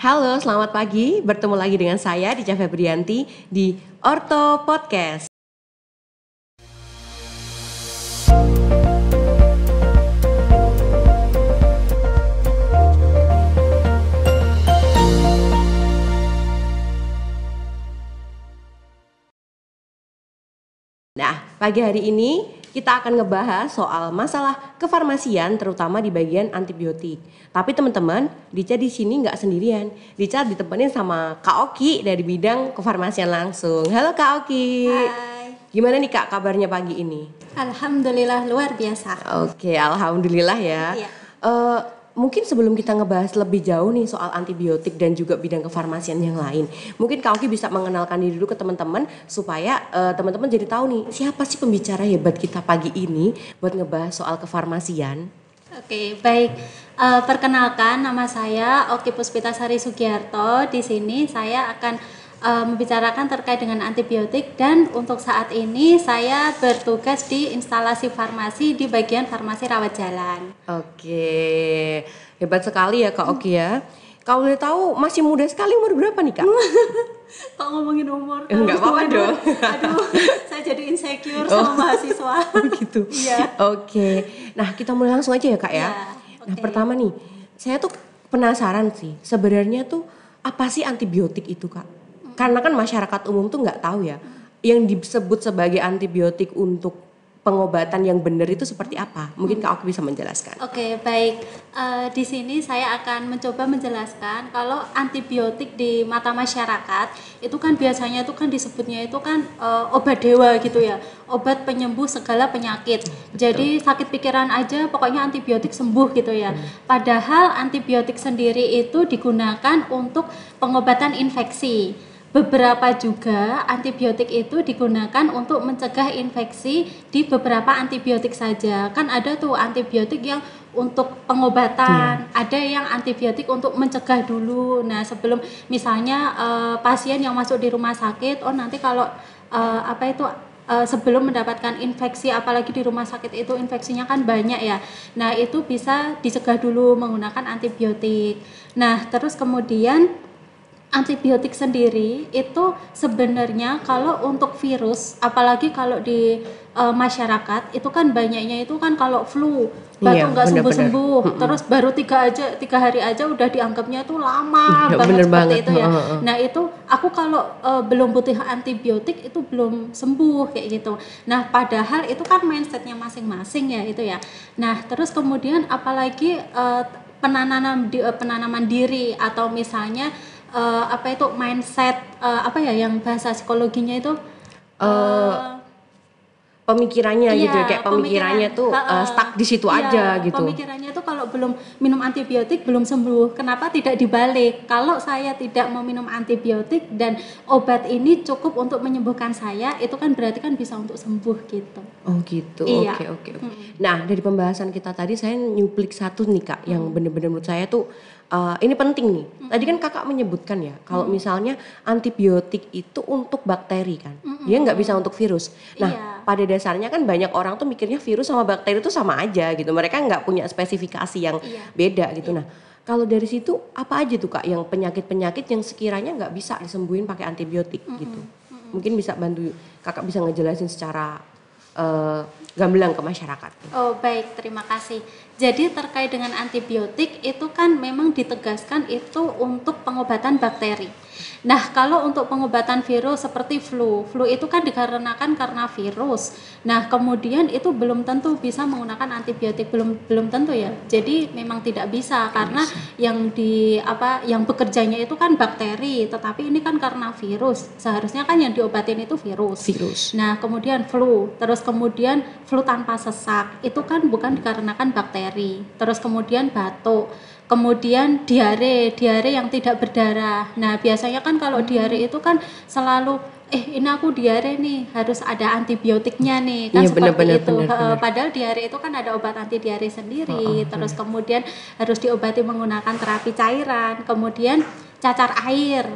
Halo, selamat pagi. Bertemu lagi dengan saya Dica Febrianti di Orto Podcast. Nah, pagi hari ini kita akan ngebahas soal masalah kefarmasian terutama di bagian antibiotik. Tapi teman-teman, Dica di sini nggak sendirian. Dica ditemenin sama Kak Oki dari bidang kefarmasian langsung. Halo Kak Oki. Hai. Gimana nih Kak kabarnya pagi ini? Alhamdulillah luar biasa. Oke, alhamdulillah ya. Iya. Mungkin sebelum kita ngebahas lebih jauh nih soal antibiotik dan juga bidang kefarmasian yang lain, mungkin Kak Oki bisa mengenalkan diri dulu ke teman-teman supaya teman-teman jadi tahu nih siapa sih pembicara hebat kita pagi ini buat ngebahas soal kefarmasian. Oke, baik. Perkenalkan, nama saya Oki Puspitasari Sugiarto. Di sini saya akan membicarakan terkait dengan antibiotik, dan untuk saat ini saya bertugas di instalasi farmasi di bagian farmasi rawat jalan. Oke, hebat sekali ya Kak Oki ya. Kalau boleh tahu masih muda sekali, umur berapa nih Kak? Kok ngomongin umur? Enggak apa-apa dong. Aduh, saya jadi insecure sama mahasiswa. Gitu. Iya. Oke. Nah, kita mulai langsung aja ya Kak ya. Iya, Nah, oke. pertama nih, saya tuh penasaran sih, sebenarnya tuh apa sih antibiotik itu Kak? Karena kan masyarakat umum tuh nggak tahu ya, yang disebut sebagai antibiotik untuk pengobatan yang benar itu seperti apa? Mungkin Kak Oki bisa menjelaskan. Oke, baik. Di sini saya akan mencoba menjelaskan kalau antibiotik di mata masyarakat itu kan biasanya itu kan disebutnya itu kan obat dewa gitu ya, obat penyembuh segala penyakit. Jadi sakit pikiran aja pokoknya antibiotik sembuh gitu ya. Padahal antibiotik sendiri itu digunakan untuk pengobatan infeksi. Beberapa juga antibiotik itu digunakan untuk mencegah infeksi di beberapa antibiotik saja. Kan ada tuh antibiotik yang untuk pengobatan, ada yang antibiotik untuk mencegah dulu. Nah, sebelum misalnya pasien yang masuk di rumah sakit, nanti kalau sebelum mendapatkan infeksi, apalagi di rumah sakit itu infeksinya kan banyak ya. Nah, itu bisa dicegah dulu menggunakan antibiotik. Nah, terus kemudian antibiotik sendiri itu sebenarnya kalau untuk virus, apalagi kalau di masyarakat itu kan banyaknya itu kan kalau flu, batuk nggak sembuh-sembuh, terus baru 3 hari aja udah dianggapnya itu lama banget seperti itu ya. Nah itu aku kalau belum butuh antibiotik itu belum sembuh kayak gitu. Nah padahal itu kan mindsetnya masing-masing ya itu ya. Nah terus kemudian apalagi penanaman diri atau misalnya mindset yang bahasa psikologinya itu Pemikirannya gitu ya, kayak pemikirannya tuh stuck di situ aja gitu. Pemikirannya tuh kalau belum minum antibiotik belum sembuh. Kenapa tidak dibalik? Kalau saya tidak mau minum antibiotik dan obat ini cukup untuk menyembuhkan saya, itu kan berarti kan bisa untuk sembuh gitu. Oh gitu. Iya. Oke. Nah, dari pembahasan kita tadi saya nyuplik satu nih Kak yang bener-bener menurut saya tuh ini penting nih. Tadi kan Kakak menyebutkan ya, kalau misalnya antibiotik itu untuk bakteri kan. Dia nggak bisa untuk virus. Nah, pada dasarnya kan banyak orang tuh mikirnya virus sama bakteri itu sama aja gitu. Mereka nggak punya spesifikasi yang beda gitu. Nah, kalau dari situ apa aja tuh Kak yang penyakit-penyakit yang sekiranya nggak bisa disembuhin pakai antibiotik gitu. Mungkin bisa bantu Kakak bisa ngejelasin secara gamblang ke masyarakat. Oh baik, terima kasih. Jadi terkait dengan antibiotik itu kan memang ditegaskan itu untuk pengobatan bakteri. Nah kalau untuk pengobatan virus seperti flu itu kan dikarenakan karena virus. Nah kemudian itu belum tentu bisa menggunakan antibiotik, belum tentu ya. Jadi memang tidak bisa karena yang bekerjanya itu kan bakteri, tetapi ini kan karena virus. Seharusnya kan yang diobatin itu virus. Nah kemudian flu, terus kemudian flu tanpa sesak itu kan bukan dikarenakan bakteri. Terus kemudian batuk, kemudian diare yang tidak berdarah. Nah biasanya kan kalau diare itu kan selalu ini aku diare nih harus ada antibiotiknya nih kan, seperti itu. Bener. Padahal diare itu kan ada obat anti diare sendiri. Terus kemudian harus diobati menggunakan terapi cairan, kemudian cacar air.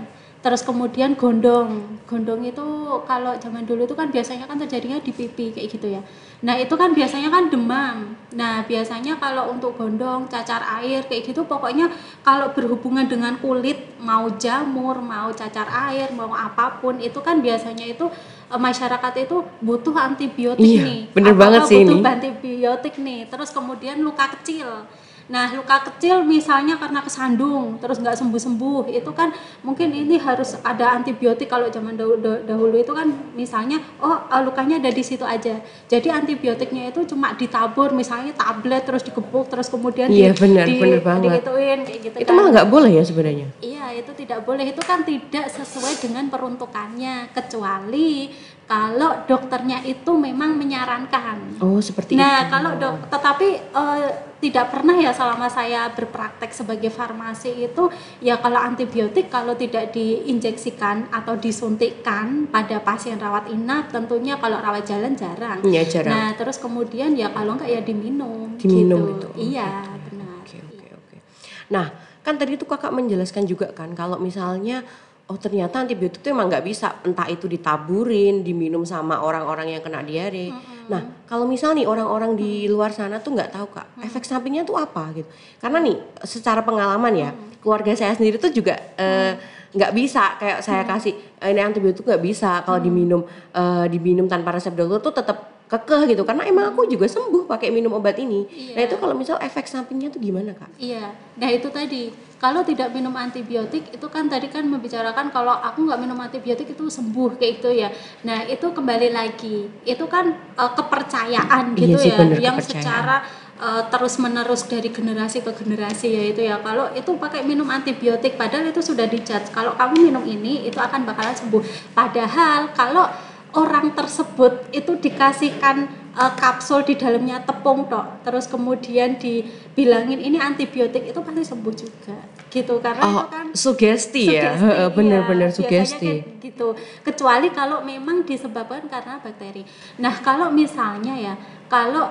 Terus kemudian gondong. Gondong itu kalau zaman dulu itu kan biasanya kan terjadinya di pipi kayak gitu ya. Nah, itu kan biasanya kan demam. Nah, biasanya kalau untuk gondong, cacar air kayak gitu pokoknya kalau berhubungan dengan kulit, mau jamur, mau cacar air, mau apapun itu kan biasanya itu masyarakat itu butuh antibiotik Iya, nih. bener banget sih butuh ini. antibiotik nih. Terus kemudian luka kecil. Nah, luka kecil misalnya karena kesandung terus nggak sembuh-sembuh, itu kan mungkin ini harus ada antibiotik. Kalau zaman dahulu itu kan misalnya lukanya ada di situ aja. Jadi antibiotiknya itu cuma ditabur misalnya tablet terus dikepuk terus kemudian Iya, bener banget. digituin kayak gitu Itu kan. malah nggak boleh ya sebenarnya. Iya, itu tidak boleh. Itu kan tidak sesuai dengan peruntukannya, kecuali kalau dokternya itu memang menyarankan. Oh, seperti Nah, itu. kalau tetapi tidak pernah ya selama saya berpraktek sebagai farmasi itu ya kalau antibiotik kalau tidak diinjeksikan atau disuntikkan pada pasien rawat inap, tentunya kalau rawat jalan jarang. Iya, jarang. Nah, terus kemudian ya kalau enggak ya diminum. Diminum gitu. itu. Iya, benar. Oke. Nah, kan tadi tuh kakak menjelaskan juga kan kalau misalnya ternyata antibiotik itu emang nggak bisa, entah itu ditaburin, diminum sama orang-orang yang kena diare. Nah, kalau misal nih orang-orang di luar sana tuh nggak tahu kak, efek sampingnya tuh apa gitu. Karena nih secara pengalaman ya, keluarga saya sendiri tuh juga nggak bisa kayak saya kasih ini antibiotik nggak bisa kalau diminum tanpa resep dokter tuh tetap kekeh gitu, karena emang aku juga sembuh pakai minum obat ini. Iya. Nah itu kalau misal efek sampingnya tuh gimana kak? Iya, nah itu tadi kalau tidak minum antibiotik itu kan tadi kan membicarakan kalau aku nggak minum antibiotik itu sembuh kayak itu ya. Nah itu kembali lagi itu kan kepercayaan Iya gitu sih, ya, bener, yang kepercayaan. secara terus menerus dari generasi ke generasi ya itu ya. Kalau itu pakai minum antibiotik padahal itu sudah dijudge kalau kamu minum ini itu akan bakalan sembuh. Padahal kalau orang tersebut itu dikasihkan kapsul di dalamnya tepung tok, terus kemudian dibilangin ini antibiotik itu pasti sembuh juga gitu karena itu kan sugesti ya, bener-bener iya, sugesti. biasanya kayak gitu. Kecuali kalau memang disebabkan karena bakteri. Nah kalau misalnya ya kalau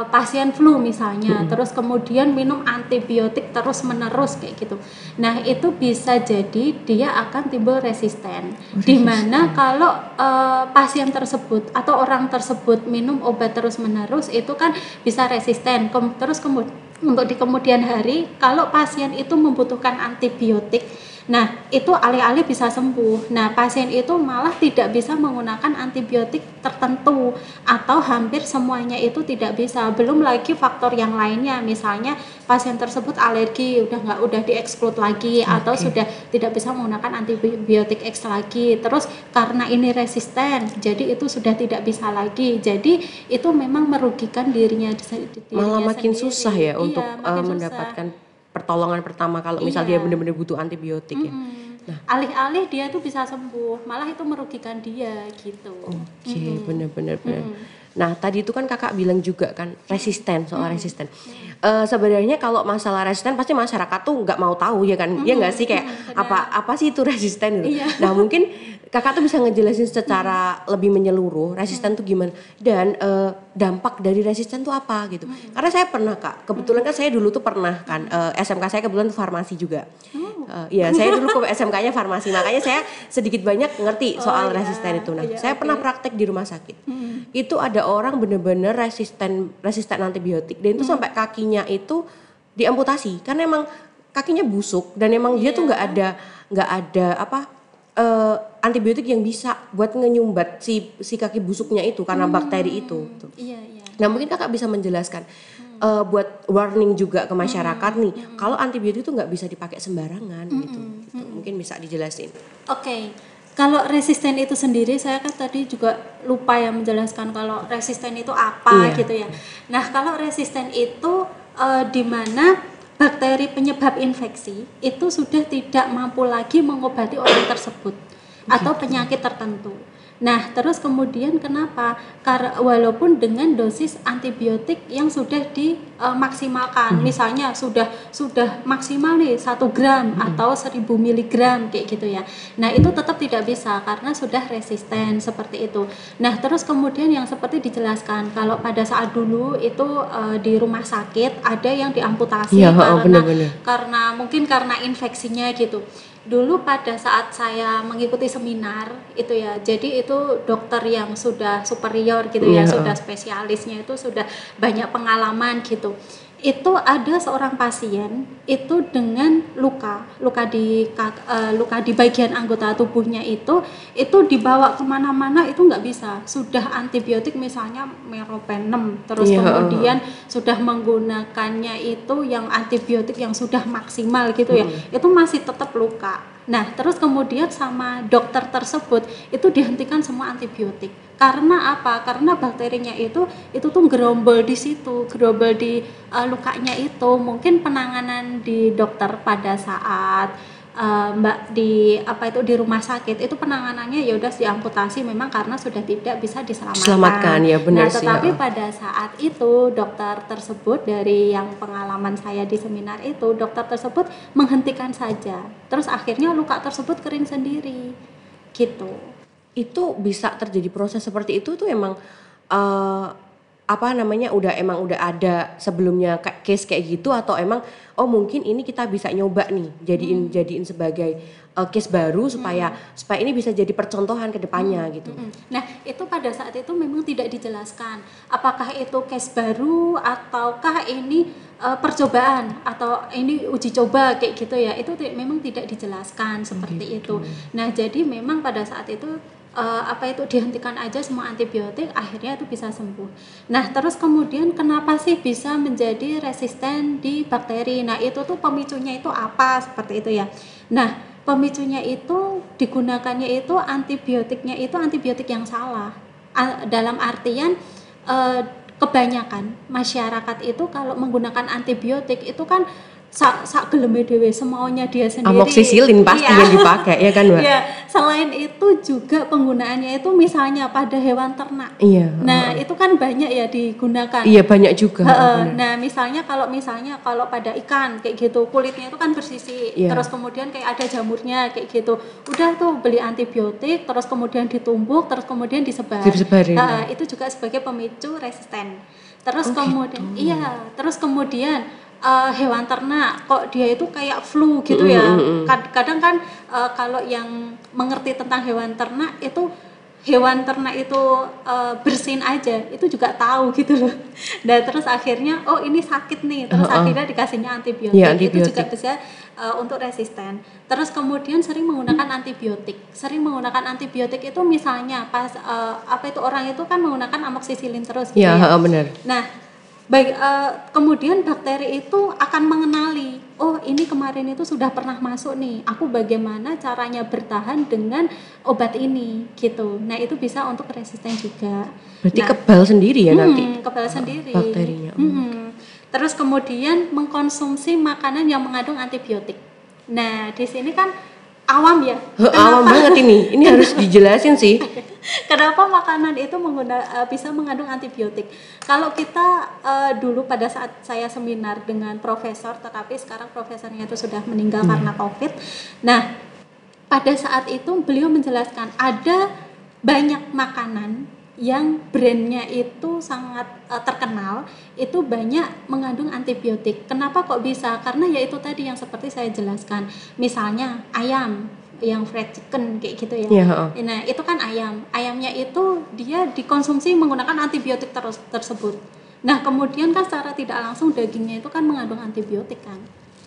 pasien flu misalnya terus kemudian minum antibiotik terus menerus kayak gitu, nah itu bisa jadi dia akan timbul resisten. Dimana kalau pasien tersebut atau orang tersebut minum obat terus menerus itu kan bisa resisten. Terus kemudian untuk di kemudian hari kalau pasien itu membutuhkan antibiotik, nah itu alih-alih bisa sembuh, nah pasien itu malah tidak bisa menggunakan antibiotik tertentu atau hampir semuanya itu tidak bisa. Belum lagi faktor yang lainnya, misalnya pasien tersebut alergi udah dieksklud lagi atau sudah tidak bisa menggunakan antibiotik X lagi, terus karena ini resisten jadi itu sudah tidak bisa lagi. Jadi itu memang merugikan dirinya Malah makin sendiri. susah ya untuk makin mendapatkan pertolongan pertama kalau misal dia benar-benar butuh antibiotik ya. Nah, alih-alih dia tuh bisa sembuh, malah itu merugikan dia gitu. Oke, benar-benar. Nah, tadi itu kan kakak bilang juga kan resisten, soal resisten. Sebenarnya kalau masalah resisten pasti masyarakat tuh nggak mau tahu ya kan, ya nggak sih kayak apa sih itu resisten gitu. Iya. Nah mungkin kakak tuh bisa ngejelasin secara lebih menyeluruh resisten tuh gimana dan dampak dari resisten tuh apa gitu. Karena saya pernah kak, kebetulan kan saya dulu tuh pernah kan SMK saya kebetulan farmasi juga. Iya, saya dulu ke SMK-nya farmasi, makanya saya sedikit banyak ngerti soal resisten itu. Nah, saya pernah praktek di rumah sakit. Itu ada orang bener-bener resisten antibiotik dan itu sampai kakinya itu diamputasi karena emang kakinya busuk dan emang dia tuh nggak ada antibiotik yang bisa buat ngenyumbat si kaki busuknya itu karena bakteri itu. Iya. Nah mungkin kakak bisa menjelaskan buat warning juga ke masyarakat nih kalau antibiotik itu nggak bisa dipakai sembarangan gitu. Mungkin bisa dijelasin. Oke. Kalau resisten itu sendiri saya kan tadi juga lupa ya menjelaskan kalau resisten itu apa gitu ya. Nah kalau resisten itu di mana bakteri penyebab infeksi itu sudah tidak mampu lagi mengobati orang tersebut atau penyakit tertentu. Nah, terus kemudian kenapa? Karena walaupun dengan dosis antibiotik yang sudah dimaksimalkan, misalnya sudah maksimal nih 1 gram atau 1000 miligram kayak gitu ya. Nah, itu tetap tidak bisa karena sudah resisten seperti itu. Nah, terus kemudian yang seperti dijelaskan kalau pada saat dulu itu di rumah sakit ada yang diamputasi karena mungkin karena infeksinya gitu. Dulu pada saat saya mengikuti seminar itu ya, jadi itu dokter yang sudah superior gitu ya, sudah spesialisnya itu sudah banyak pengalaman gitu. Itu ada seorang pasien itu dengan luka di bagian anggota tubuhnya itu dibawa kemana-mana itu nggak bisa, sudah antibiotik misalnya meropenem, terus kemudian sudah menggunakannya itu yang antibiotik yang sudah maksimal gitu ya, itu masih tetap luka. Nah, terus kemudian sama dokter tersebut itu dihentikan semua antibiotik. Karena apa? Karena bakterinya itu tuh gerombol di situ, gerombol di lukanya itu. Mungkin penanganan di dokter pada saat di rumah sakit itu penanganannya ya udah diamputasi memang karena sudah tidak bisa diselamatkan. Ya benar sih. Tetapi pada saat itu dokter tersebut dari yang pengalaman saya di seminar itu, dokter tersebut menghentikan saja. Terus akhirnya luka tersebut kering sendiri. Gitu. Itu bisa terjadi proses seperti itu tuh emang udah ada sebelumnya case kayak gitu, atau emang mungkin ini kita bisa nyoba nih jadiin sebagai case baru supaya ini bisa jadi percontohan ke depannya gitu. Nah, itu pada saat itu memang tidak dijelaskan apakah itu case baru ataukah ini percobaan atau ini uji coba kayak gitu ya. Itu memang tidak dijelaskan seperti itu. Nah, jadi memang pada saat itu dihentikan aja semua antibiotik, akhirnya itu bisa sembuh. Nah, terus kemudian kenapa sih bisa menjadi resisten di bakteri? Nah, itu tuh pemicunya itu apa seperti itu ya. Nah, pemicunya itu digunakannya itu antibiotiknya itu antibiotik yang salah. Dalam artian kebanyakan masyarakat itu kalau menggunakan antibiotik itu kan sak geleme dhewe semaunya dia sendiri. Amoksisilin pasti yang dipakai ya kan, Mbak? Iya, selain itu juga penggunaannya itu misalnya pada hewan ternak. Nah, itu kan banyak ya digunakan. Iya, banyak juga. Nah, misalnya kalau pada ikan kayak gitu, kulitnya itu kan bersisi. Terus kemudian kayak ada jamurnya kayak gitu. Udah tuh beli antibiotik, terus kemudian ditumbuk, terus kemudian disebarin. Itu juga sebagai pemicu resisten. Terus terus kemudian hewan ternak kok dia itu kayak flu gitu ya. Kadang kan kalau yang mengerti tentang hewan ternak itu bersin aja itu juga tahu gitu loh. Dan terus akhirnya ini sakit nih, terus akhirnya dikasihnya antibiotik. Itu juga bisa untuk resisten. Terus kemudian sering menggunakan antibiotik itu misalnya pas orang itu kan menggunakan amoksisilin terus gitu ya. Benar. Nah, kemudian bakteri itu akan mengenali, ini kemarin itu sudah pernah masuk nih, aku bagaimana caranya bertahan dengan obat ini gitu. Nah, itu bisa untuk resisten juga. Berarti kebal sendiri ya nanti? Kebal sendiri bakterinya. Terus kemudian mengkonsumsi makanan yang mengandung antibiotik. Nah, di sini kan awam ya. Awam banget ini harus dijelasin sih. Kenapa makanan itu bisa mengandung antibiotik? Kalau kita dulu pada saat saya seminar dengan profesor, tetapi sekarang profesornya itu sudah meninggal karena COVID. Nah, pada saat itu beliau menjelaskan ada banyak makanan yang brandnya itu sangat terkenal, itu banyak mengandung antibiotik. Kenapa kok bisa? Karena ya itu tadi yang seperti saya jelaskan. Misalnya ayam yang fried chicken kayak gitu ya. Nah, itu kan ayamnya itu dia dikonsumsi menggunakan antibiotik tersebut. Nah, kemudian kan secara tidak langsung dagingnya itu kan mengandung antibiotik kan.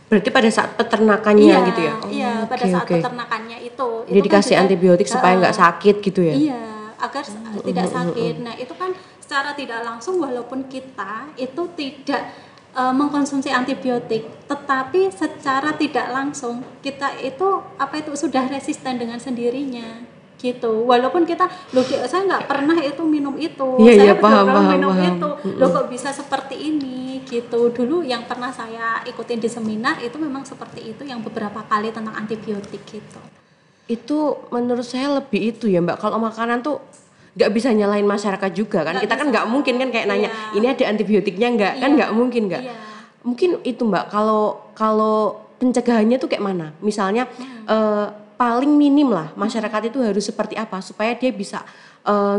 Berarti pada saat peternakannya gitu ya? Iya, pada saat peternakannya itu. Jadi dikasih antibiotik supaya nggak sakit gitu ya? Iya, agar tidak sakit. Nah, itu kan secara tidak langsung walaupun kita itu tidak mengkonsumsi antibiotik, tetapi secara tidak langsung kita itu sudah resisten dengan sendirinya gitu. Walaupun kita saya nggak pernah itu minum itu, saya paham. Itu kok bisa seperti ini gitu. Dulu yang pernah saya ikutin di seminar itu memang seperti itu, yang beberapa kali tentang antibiotik gitu. Itu menurut saya lebih itu ya Mbak, kalau makanan tuh nggak bisa nyalain masyarakat juga kan, kita kan nggak mungkin kan kayak nanya ini ada antibiotiknya nggak, kan nggak mungkin nggak. Mungkin itu Mbak, kalau pencegahannya tuh kayak mana? Misalnya paling minim lah masyarakat itu harus seperti apa supaya dia bisa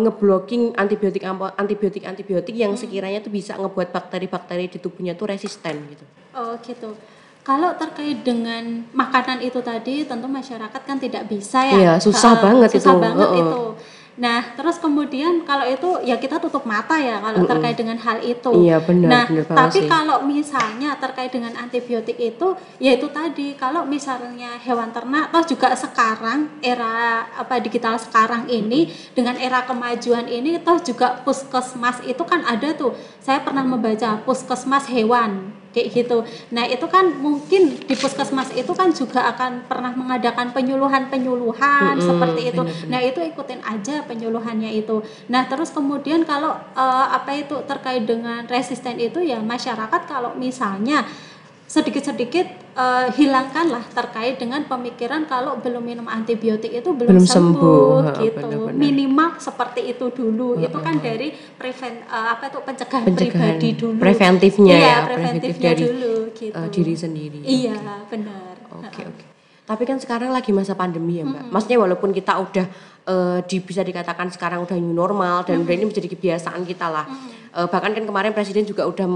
ngeblocking antibiotik yang sekiranya tuh bisa ngebuat bakteri-bakteri di tubuhnya tuh resisten gitu. Oh gitu. Kalau terkait dengan makanan itu tadi, tentu masyarakat kan tidak bisa ya. Iya, susah banget itu. Susah banget itu. Nah, terus kemudian kalau itu ya kita tutup mata ya kalau terkait dengan hal itu. Iya, benar. Nah, benar tapi sih. kalau misalnya terkait dengan antibiotik itu, ya itu tadi kalau misalnya hewan ternak, toh juga sekarang era digital sekarang ini dengan era kemajuan ini, toh juga puskesmas itu kan ada tuh. Saya pernah membaca puskesmas hewan kayak gitu. Nah itu kan mungkin di puskesmas itu kan juga akan pernah mengadakan penyuluhan seperti itu. Bener-bener. Nah itu ikutin aja penyuluhannya itu. Nah terus kemudian kalau terkait dengan resisten itu ya masyarakat kalau misalnya sedikit-sedikit hilangkanlah terkait dengan pemikiran kalau belum minum antibiotik itu belum sembuh gitu. Bener-bener. Minimal seperti itu dulu. Itu kan dari pencegahan pribadi dulu. Preventifnya iya, ya, preventifnya dari dulu gitu. diri sendiri. Iya, benar. Oke. Tapi kan sekarang lagi masa pandemi ya Mbak. Maksudnya walaupun kita udah bisa dikatakan sekarang udah new normal dan udah ini menjadi kebiasaan kita lah. Bahkan kan kemarin presiden juga udah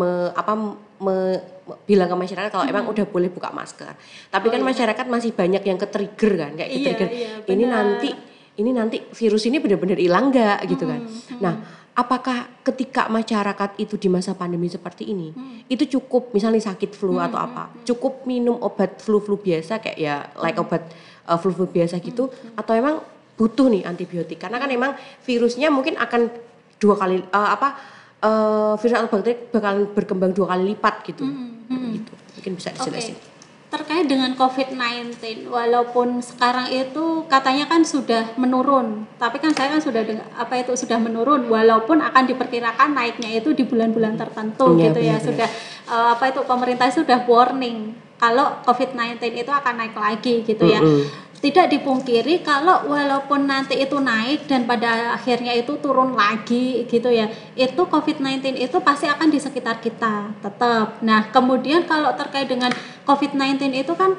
bilang ke masyarakat kalau emang udah boleh buka masker. Tapi kan masyarakat masih banyak yang ke-trigger kan, kayak ke-trigger. Ini nanti virus ini benar-benar hilang nggak gitu kan. Nah, apakah ketika masyarakat itu di masa pandemi seperti ini, itu cukup misalnya sakit flu atau apa, cukup minum obat flu-flu biasa kayak ya obat flu-flu biasa gitu, atau emang butuh nih antibiotik? Karena kan emang virusnya mungkin akan dua kali virus atau bakteri bakalan berkembang 2 kali lipat gitu. Gitu. Mungkin bisa dijelasin. Terkait dengan COVID-19, walaupun sekarang itu katanya kan sudah menurun, tapi kan saya kan sudah sudah menurun, walaupun akan diperkirakan naiknya itu di bulan-bulan tertentu gitu ya. Sudah pemerintah sudah warning kalau COVID-19 itu akan naik lagi gitu ya. Tidak dipungkiri kalau walaupun nanti itu naik dan pada akhirnya itu turun lagi gitu ya, itu COVID-19 itu pasti akan di sekitar kita tetap. Nah kemudian kalau terkait dengan COVID-19 itu kan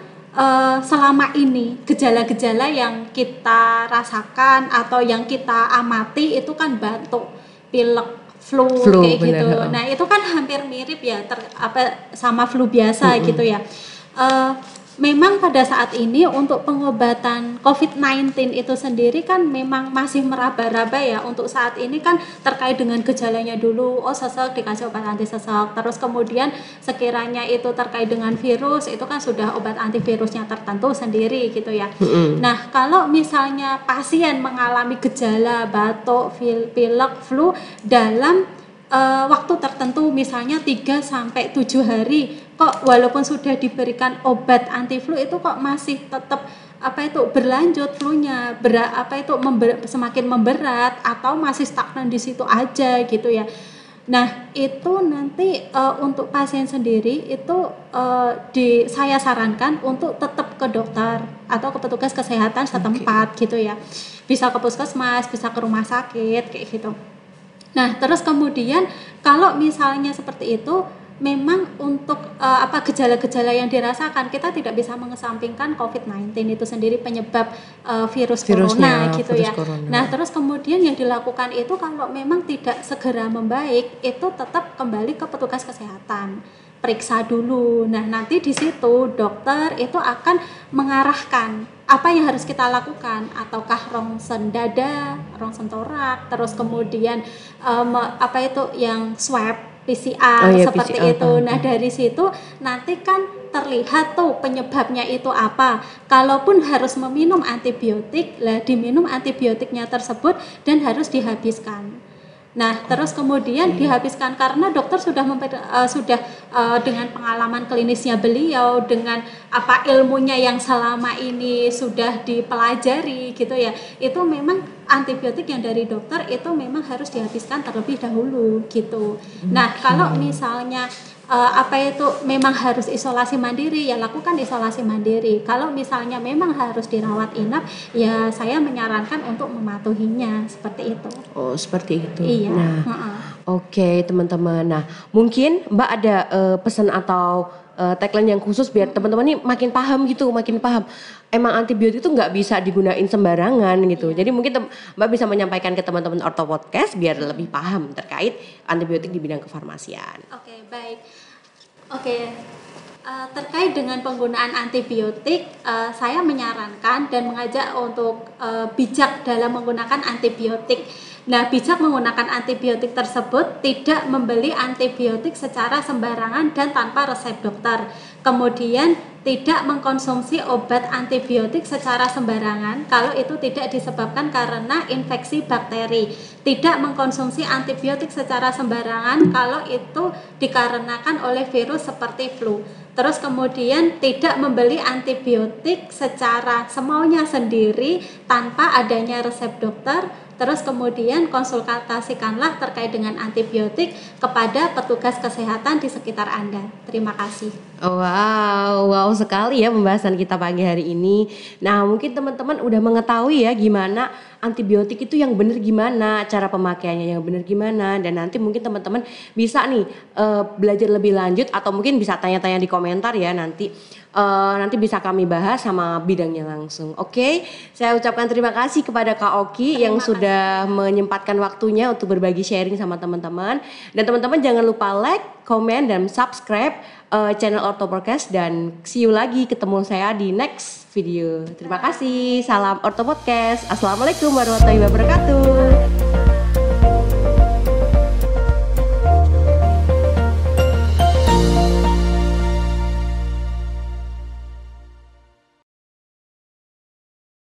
selama ini gejala-gejala yang kita rasakan atau yang kita amati itu kan batuk, pilek, flu kayak gitu. Nah itu kan hampir mirip ya sama flu biasa gitu ya. Memang pada saat ini untuk pengobatan COVID-19 itu sendiri kan memang masih meraba-raba ya. Untuk saat ini kan terkait dengan gejalanya dulu, sesek dikasih obat anti sesek. Terus kemudian sekiranya itu terkait dengan virus, itu kan sudah obat antivirusnya tertentu sendiri gitu ya. Nah kalau misalnya pasien mengalami gejala batuk, pilek, flu dalam waktu tertentu misalnya 3-7 hari, kok walaupun sudah diberikan obat anti flu itu kok masih tetap berlanjut flunya, semakin memberat atau masih stagnan di situ aja gitu ya. Nah itu nanti untuk pasien sendiri itu saya sarankan untuk tetap ke dokter atau ke petugas kesehatan setempat gitu ya. Bisa ke puskesmas, bisa ke rumah sakit kayak gitu. Nah, terus kemudian kalau misalnya seperti itu, memang untuk gejala-gejala yang dirasakan, kita tidak bisa mengesampingkan COVID-19 itu sendiri penyebab virus corona gitu ya. Corona. Nah, terus kemudian yang dilakukan itu kalau memang tidak segera membaik, itu tetap kembali ke petugas kesehatan. Periksa dulu. Nah, nanti di situ dokter itu akan mengarahkan apa yang harus kita lakukan, ataukah rongsen dada, rongsen torak, terus kemudian yang swab PCR seperti PCR, itu. Nah, dari situ nanti kan terlihat tuh penyebabnya itu apa. Kalaupun harus meminum antibiotik, diminum antibiotiknya tersebut dan harus dihabiskan. Nah, terus kemudian dihabiskan karena dokter sudah dengan pengalaman klinisnya beliau, dengan ilmunya yang selama ini sudah dipelajari gitu ya. Itu memang antibiotik yang dari dokter itu memang harus dihabiskan terlebih dahulu gitu. Nah, kalau misalnya apa itu memang harus isolasi mandiri, ya lakukan isolasi mandiri. Kalau misalnya memang harus dirawat inap, ya saya menyarankan untuk mematuhinya seperti itu. Oh, seperti itu. Iya. Nah, oke teman-teman. Nah, mungkin Mbak ada pesan atau tagline yang khusus biar teman-teman nih makin paham gitu, makin paham. Emang antibiotik itu nggak bisa digunain sembarangan gitu. Jadi mungkin Mbak bisa menyampaikan ke teman-teman Orto Podcast biar lebih paham terkait antibiotik di bidang kefarmasian. Oke, baik. Oke, terkait dengan penggunaan antibiotik, saya menyarankan dan mengajak untuk bijak dalam menggunakan antibiotik. Nah, bijak menggunakan antibiotik tersebut tidak membeli antibiotik secara sembarangan dan tanpa resep dokter. Kemudian tidak mengkonsumsi obat antibiotik secara sembarangan kalau itu tidak disebabkan karena infeksi bakteri. Tidak mengkonsumsi antibiotik secara sembarangan kalau itu dikarenakan oleh virus seperti flu. Terus kemudian tidak membeli antibiotik secara semaunya sendiri tanpa adanya resep dokter. Terus kemudian konsultasikanlah terkait dengan antibiotik kepada petugas kesehatan di sekitar Anda. Terima kasih. Wow sekali ya pembahasan kita pagi hari ini. Nah, mungkin teman-teman udah mengetahui ya gimana antibiotik itu yang benar gimana, cara pemakaiannya yang benar gimana, dan nanti mungkin teman-teman bisa nih belajar lebih lanjut atau mungkin bisa tanya-tanya di komentar ya nanti bisa kami bahas sama bidangnya langsung. Oke, saya ucapkan terima kasih kepada Kak Oki yang sudah menyempatkan waktunya untuk berbagi sharing sama teman-teman. Dan teman-teman jangan lupa like, komen, dan subscribe channel Orto Podcast, dan see you lagi, ketemu saya di next video. Terima kasih, salam Orto Podcast. Assalamualaikum warahmatullahi wabarakatuh.